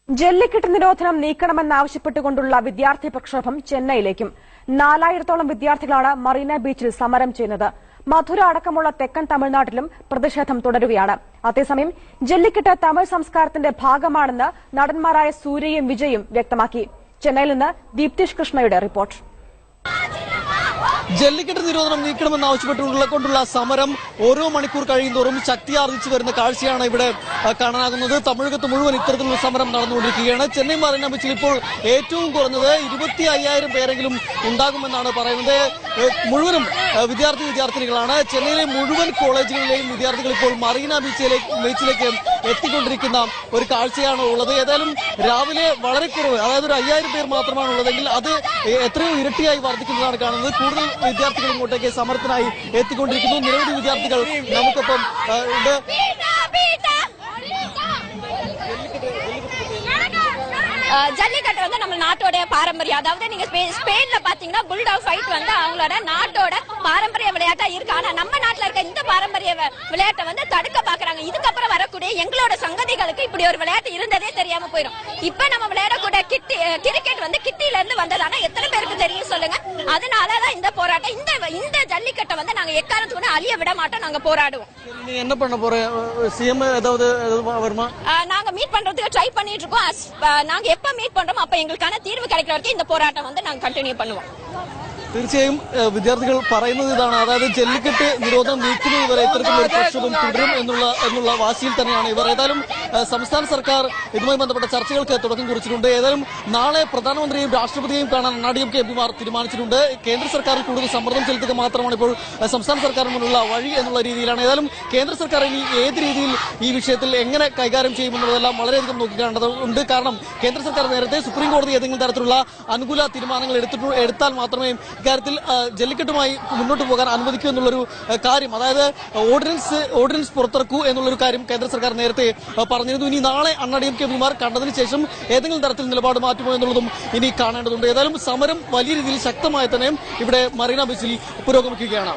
ജല്ലിക്കെട്ട് നിരോധനം നീക്കണമെന്നാവശ്യപ്പെട്ടുകൊണ്ടുള്ള വിദ്യാർത്ഥി പ്രക്ഷോഭം ചെന്നൈയിലേക്കും 4000-ഓളം വിദ്യാർത്ഥികളാണ് മറീന ബീച്ചിൽ സമരം ചെയ്യുന്നത്. മധുര അടക്കമുള്ള തെക്കൻ തമിഴ്നാട്ടിലും പ്രതിഷേധം തുടരുകയാണ്. അതേസമയം ജല്ലിക്കെട്ട് തമിഴ് സംസ്കാരത്തിന്റെ ഭാഗമാണെന്ന് നടന്മാരായ സൂര്യയും വിജയും വ്യക്തമാക്കി. ചെന്നൈയിൽ നിന്ന് ദീപ്തിഷ് കൃഷ്ണയുടെ റിപ്പോർട്ട്. ജല്ലിക്കെട്ട് നിരോധനം നീക്കണമെന്നാവശ്യപ്പെട്ടുകൊണ്ടുള്ള സമരം ഓരോ മണിക്കൂർ കഴിയുന്തോറും ശക്തിയാർജിച്ചു വരുന്ന കാഴ്ചയാണ് ഇവിടെ കാണാനാകുന്നത്. തമിഴകത്ത് മുഴുവൻ ഇത്തരത്തിലുള്ള സമരം നടന്നുകൊണ്ടിരിക്കുകയാണ്. ചെന്നൈ മറീന ബീച്ചിൽ ഇപ്പോൾ ഏറ്റവും കുറഞ്ഞത് 25,000 പേരെങ്കിലും ഉണ്ടാകുമെന്നാണ് പറയുന്നത്. മുഴുവനും വിദ്യാർത്ഥിനികളാണ്. ചെന്നൈയിലെ മുഴുവൻ കോളേജുകളിലെയും വിദ്യാർത്ഥികൾ ഇപ്പോൾ മറീന ബീച്ചിലേക്ക് എത്തിക്കൊണ്ടിരിക്കുന്ന ഒരു കാഴ്ചയാണ് ഉള്ളത്. ഏതായാലും രാവിലെ വളരെ കുറവ്, അതായത് ഒരു 5000 പേർ മാത്രമാണ് ഉള്ളതെങ്കിൽ അത് എത്രയോ ഇരട്ടിയായി വർദ്ധിക്കുന്നതാണ് കാണുന്നത്. കൂടുതൽ വിദ്യാർത്ഥികൾ ഇങ്ങോട്ടേക്ക് സമരത്തിനായി എത്തിക്കൊണ്ടിരിക്കുന്നു. നിരവധി വിദ്യാർത്ഥികൾ നമുക്കൊപ്പം ഉണ്ട്. ஜல்லிக்கட்டு வந்து நம்ம நாட்டோட பாரம்பரியம். அதாவது நீங்க ஸ்பெயின்ல பாத்தீங்கன்னா புல்டாக் ஃபைட் வந்து அவங்களோட நாட்டோட பாரம்பரிய விளையாட்டா இருக்கு. ஆனா நம்ம நாட்டுல இருக்க இந்த பாரம்பரிய விளையாட்டை வந்து தடுக்க பாக்குறாங்க. இதுக்கப்புறம் வரக்கூடிய எங்களோட சங்கதிகளுக்கு இப்படி ஒரு விளையாட்டு இருந்ததே தெரியாம போயிடும். இப்ப நம்ம விளையாடக்கூடிய கிரிக்கெட் வந்து கிட்டில இருந்து வந்ததானா எத்தனை பேருக்கு தெரியும் சொல்லுங்க. அதனாலதான் இந்த போராட்டம். இந்த ஜல்லிக்கட்டை வந்து நாங்க எக்காரணத்துக்கு அழிய விட மாட்டோம். நாங்க போராடுவோம். நீங்க என்ன பண்ண போறீங்க? சிஎம் ஏதாவது வருமா? நாங்க மீட் பண்றதுக்கு ட்ரை பண்ணிட்டு இருக்கோம். நாங்க எப்ப மீட் பண்றோம் அப்ப எங்களுக்கான தீர்வு கிடைக்கிற வரைக்கும் இந்த போராட்டம் வந்து நாங்க கண்டினியூ பண்ணுவோம். തീർച്ചയായും വിദ്യാർത്ഥികൾ പറയുന്നത് ഇതാണ്. അതായത് ജല്ലിക്കെട്ട് നിരോധനം നീക്കുന്നതുവരെ ഇത്തരത്തിലുള്ള പ്രക്ഷോഭം തുടരും എന്നുള്ള വാശിയിൽ തന്നെയാണ് ഇവർ. ഏതായാലും സംസ്ഥാന സർക്കാർ ഇതുമായി ബന്ധപ്പെട്ട ചർച്ചകൾക്ക് തുടക്കം കുറിച്ചിട്ടുണ്ട്. ഏതായാലും നാളെ പ്രധാനമന്ത്രിയെയും രാഷ്ട്രപതിയെയും കാണാൻ അണ്ണാഡിഎംകെ എംപിമാർ തീരുമാനിച്ചിട്ടുണ്ട്. കേന്ദ്ര സർക്കാരിൽ കൂടുതൽ സമ്മർദ്ദം ചെലുത്തുക മാത്രമാണ് ഇപ്പോൾ സംസ്ഥാന സർക്കാരിന് മുന്നിലുള്ള വഴി എന്നുള്ള രീതിയിലാണ്. ഏതായാലും കേന്ദ്ര സർക്കാർ ഇനി ഏത് രീതിയിൽ ഈ വിഷയത്തിൽ എങ്ങനെ കൈകാര്യം ചെയ്യുമെന്നുള്ളതെല്ലാം വളരെയധികം നോക്കിക്കാണേണ്ടതുണ്ട്. കാരണം കേന്ദ്ര സർക്കാർ നേരത്തെ സുപ്രീം കോടതി ഏതെങ്കിലും തരത്തിലുള്ള അനുകൂല തീരുമാനങ്ങൾ എടുത്താൽ മാത്രമേ ഇക്കാര്യത്തിൽ ജല്ലിക്കെട്ടുമായി മുന്നോട്ട് പോകാൻ അനുവദിക്കൂ എന്നുള്ളൊരു കാര്യം, അതായത് ഓർഡിനൻസ് പുറത്തിറക്കൂ എന്നുള്ളൊരു കാര്യം കേന്ദ്ര സർക്കാർ നേരത്തെ പറഞ്ഞിരുന്നു. ഇനി നാളെ അണ്ണാഡിഎംകെ എംപിമാർ കണ്ടതിന് ശേഷം ഏതെങ്കിലും തരത്തിൽ നിലപാട് മാറ്റുമോ എന്നുള്ളതും ഇനി കാണേണ്ടതുണ്ട്. ഏതായാലും സമരം വലിയ രീതിയിൽ ശക്തമായി തന്നെ ഇവിടെ മറീന ബീച്ചിൽ പുരോഗമിക്കുകയാണ്.